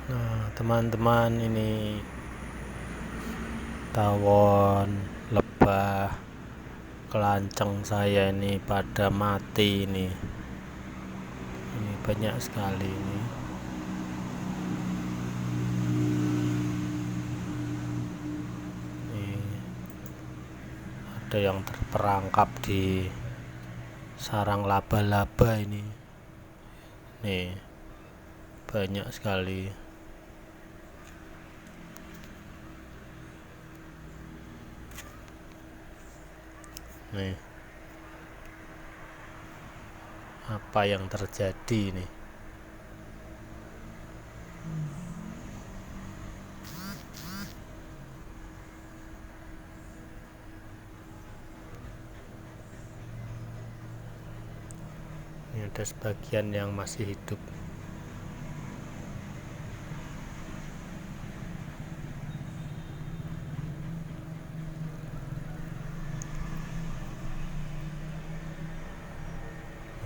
Nah, teman-teman, ini tawon, lebah, kelanceng saya ini pada mati ini. Ini banyak sekali ini. Ini ada yang terperangkap di sarang laba-laba ini. Nih, banyak sekali. Nih, apa yang terjadi ini? Ini ada sebagian yang masih hidup.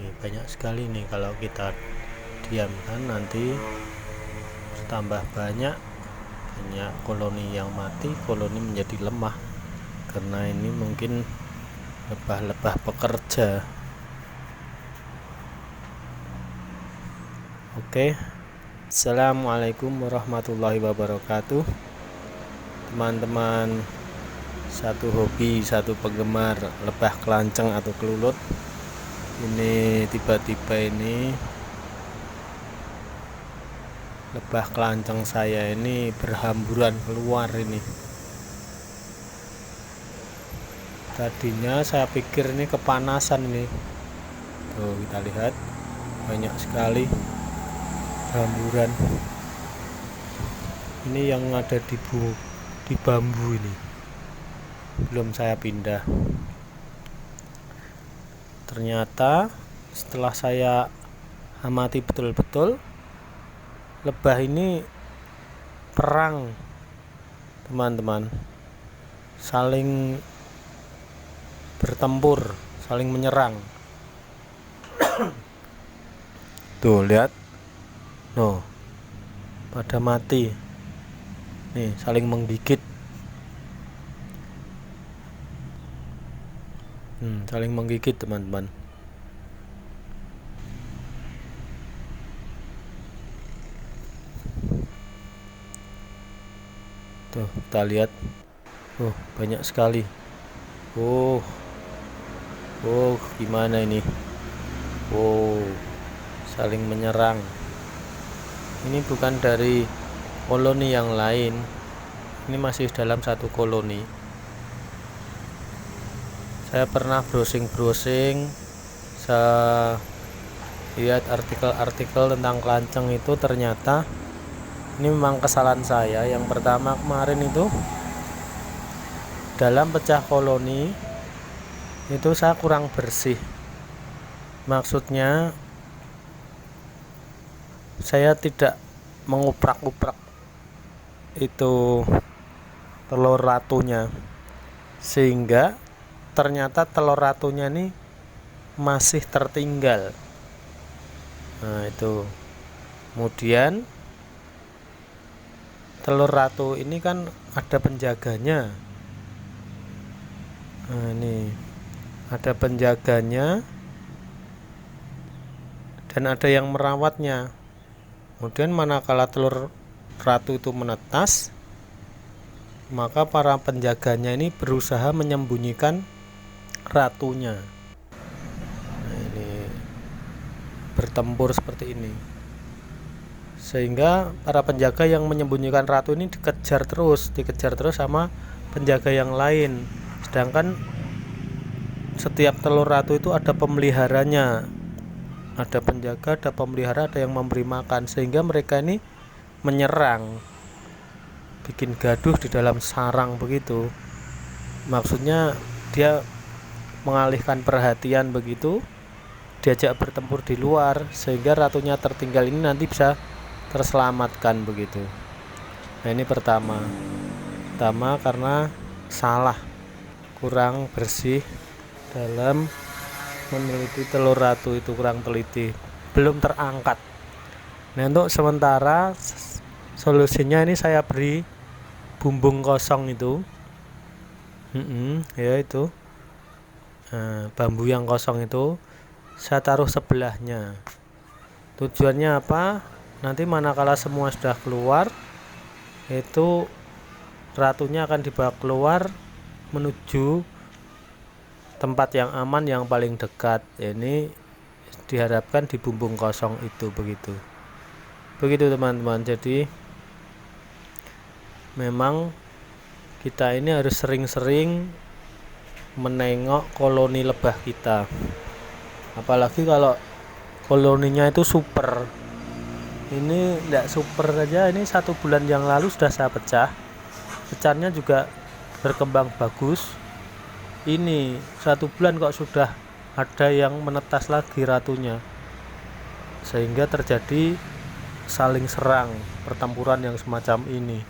Ini banyak sekali nih, kalau kita diamkan nanti bertambah banyak koloni yang mati, koloni menjadi lemah karena ini mungkin lebah-lebah pekerja. Oke, assalamualaikum warahmatullahi wabarakatuh, teman-teman. Satu hobi, satu penggemar lebah kelanceng atau kelulut. Ini tiba-tiba ini lebah kelanceng saya ini berhamburan keluar ini. Tadinya saya pikir ini kepanasan ini. Tuh, kita lihat banyak sekali hamburan. Ini yang ada di bambu ini. Belum saya pindah. Ternyata setelah saya amati betul-betul, lebah ini perang, teman-teman, saling bertempur, saling menyerang. Tuh, lihat, no, pada mati, nih, saling menggigit, saling menggigit, teman-teman. Tuh, kita lihat, banyak sekali. Gimana ini? Saling menyerang. Ini bukan dari koloni yang lain. Ini masih dalam satu koloni. Saya pernah browsing, saya lihat artikel-artikel tentang kelanceng itu, ternyata ini memang kesalahan saya. Yang pertama kemarin itu, dalam pecah koloni itu saya kurang bersih. Maksudnya saya tidak menguprak-uprak itu telur ratunya, sehingga ternyata telur ratunya ini masih tertinggal. Nah, itu. Kemudian telur ratu ini kan ada penjaganya. Nah, ini ada penjaganya dan ada yang merawatnya. Kemudian manakala telur ratu itu menetas, maka para penjaganya ini berusaha menyembunyikan ratunya. Nah, ini bertempur seperti ini, sehingga para penjaga yang menyembunyikan ratu ini dikejar terus sama penjaga yang lain. Sedangkan setiap telur ratu itu ada pemeliharanya, ada penjaga, ada pemelihara, ada yang memberi makan, sehingga mereka ini menyerang, bikin gaduh di dalam sarang begitu. Maksudnya dia mengalihkan perhatian begitu, diajak bertempur di luar, sehingga ratunya tertinggal ini nanti bisa terselamatkan begitu. Nah, ini pertama karena salah, kurang bersih dalam meneliti telur ratu itu, kurang teliti, belum terangkat. Nah, untuk sementara Solusinya ini saya beri bumbung kosong itu. Ya itu. Bambu yang kosong itu saya taruh sebelahnya. Tujuannya apa? Nanti manakala semua sudah keluar, itu ratunya akan dibawa keluar menuju tempat yang aman yang paling dekat. Ini diharapkan di bumbung kosong itu begitu teman-teman. Jadi memang kita ini harus sering-sering menengok koloni lebah kita, apalagi kalau koloninya itu super. Ini tidak super saja, ini 1 bulan yang lalu sudah saya pecah. Pecahnya juga berkembang bagus. Ini 1 bulan kok sudah ada yang menetas lagi ratunya, sehingga terjadi saling serang, pertempuran yang semacam ini.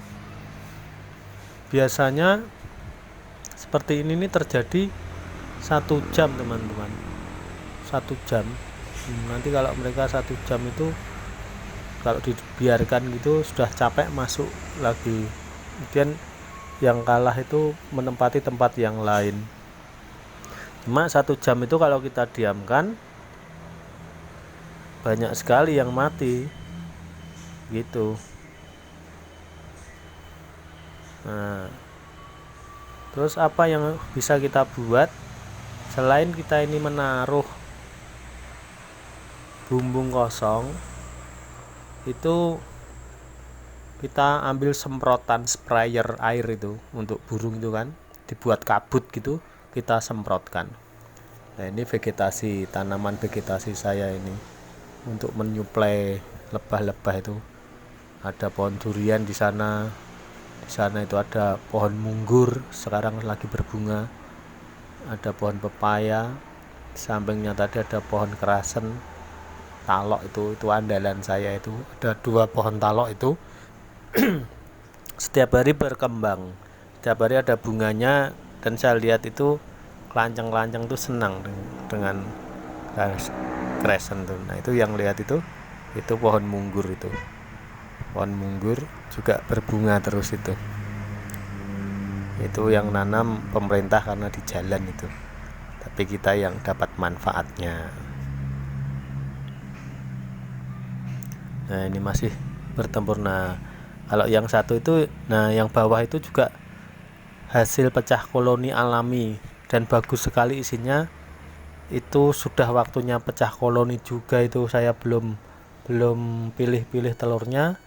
Biasanya seperti ini terjadi 1 jam teman-teman, 1 jam. Nanti kalau mereka 1 jam itu kalau dibiarkan gitu sudah capek masuk lagi, kemudian yang kalah itu menempati tempat yang lain. Cuma 1 jam itu kalau kita diamkan banyak sekali yang mati gitu. Nah, terus apa yang bisa kita buat selain kita ini menaruh bumbung kosong? Itu kita ambil semprotan sprayer air itu untuk burung itu kan, dibuat kabut gitu, kita semprotkan. Nah, ini vegetasi, tanaman vegetasi saya ini untuk menyuplai lebah-lebah itu. Ada pohon durian di sana. Di sana itu ada pohon munggur, sekarang lagi berbunga. Ada pohon pepaya. Di sampingnya tadi ada pohon kerasen. Talok itu andalan saya itu. Ada 2 pohon talok itu. Setiap hari berkembang. Setiap hari ada bunganya, dan saya lihat itu kelanceng-kelanceng tuh senang dengan kerasen tuh. Nah, itu yang lihat itu pohon munggur itu. Pohon munggur juga berbunga terus itu. Itu yang nanam pemerintah karena di jalan itu. Tapi kita yang dapat manfaatnya. Nah, ini masih bertempur. Nah, kalau yang satu itu, nah yang bawah itu juga hasil pecah koloni alami dan bagus sekali isinya. Itu sudah waktunya pecah koloni juga itu. Saya belum pilih-pilih telurnya,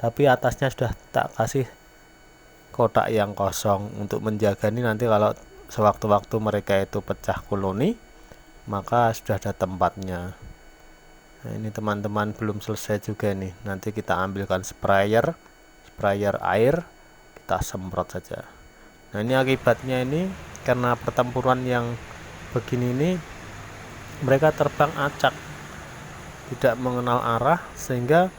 tapi atasnya sudah tak kasih kotak yang kosong untuk menjaga ini. Nanti kalau sewaktu-waktu mereka itu pecah koloni, maka sudah ada tempatnya. Nah, ini teman-teman belum selesai juga nih. Nanti kita ambilkan sprayer air, kita semprot saja. Nah, ini akibatnya ini karena pertempuran yang begini ini, mereka terbang acak, tidak mengenal arah, sehingga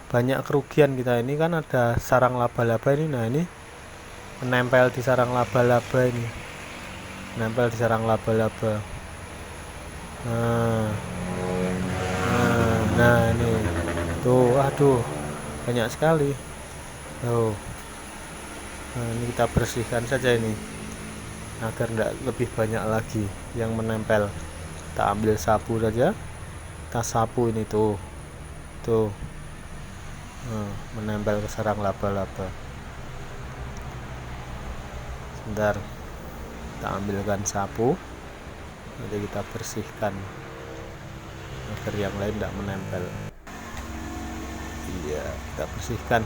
banyak kerugian kita. Ini kan ada sarang laba-laba ini. Nah, ini menempel di sarang laba-laba ini, menempel di sarang laba-laba. Nah ini tuh, aduh, banyak sekali tuh. Nah, ini kita bersihkan saja ini agar tidak lebih banyak lagi yang menempel. Kita ambil sapu saja, kita sapu ini tuh menempel ke sarang laba-laba. Sebentar, kita ambilkan sapu, nanti kita bersihkan agar yang lain tidak menempel. Iya, kita bersihkan.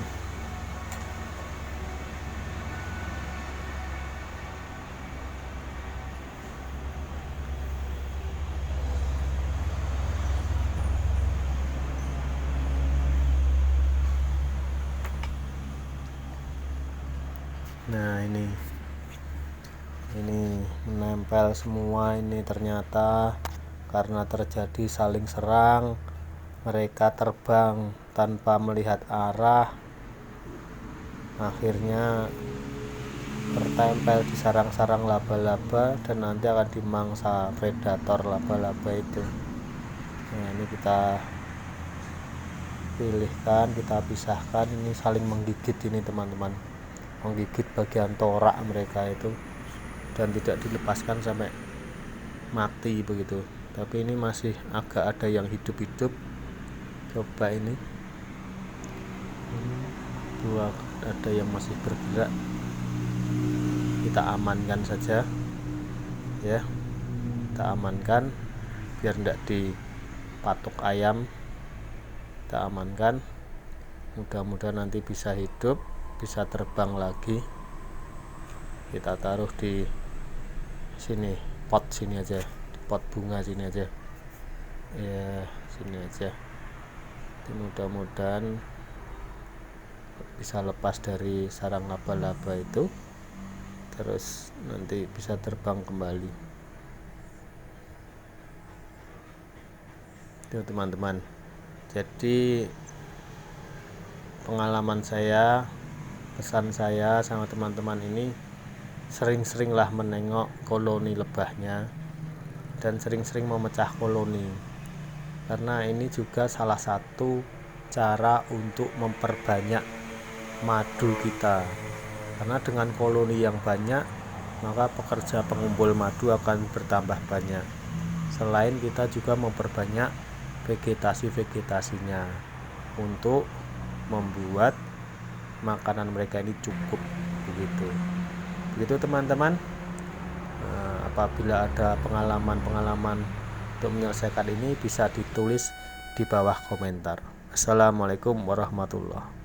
Nah, ini menempel semua ini. Ternyata karena terjadi saling serang, mereka terbang tanpa melihat arah, akhirnya tertempel di sarang-sarang laba-laba dan nanti akan dimangsa predator laba-laba itu. Nah, ini kita pilihkan, kita pisahkan. Ini saling menggigit ini teman-teman, menggigit bagian torak mereka itu, dan tidak dilepaskan sampai mati begitu. Tapi ini masih agak ada yang hidup-hidup. Coba ini dua, ada yang masih bergerak, kita amankan saja ya, kita amankan biar tidak dipatok ayam. Kita amankan, mudah-mudahan nanti bisa hidup, bisa terbang lagi. Kita taruh di sini, pot sini aja, di pot bunga sini aja ya, sini aja. Mudah-mudahan bisa lepas dari sarang laba-laba itu, terus nanti bisa terbang kembali. Itu teman-teman, jadi pengalaman saya, pesan saya sama teman-teman ini, sering-seringlah menengok koloni lebahnya dan sering-sering memecah koloni, karena ini juga salah satu cara untuk memperbanyak madu kita. Karena dengan koloni yang banyak, maka pekerja pengumpul madu akan bertambah banyak. Selain kita juga memperbanyak vegetasinya untuk membuat makanan mereka ini cukup begitu teman-teman. Apabila ada pengalaman untuk menyelesaikan ini, bisa ditulis di bawah komentar. Assalamualaikum warahmatullahi wabarakatuh.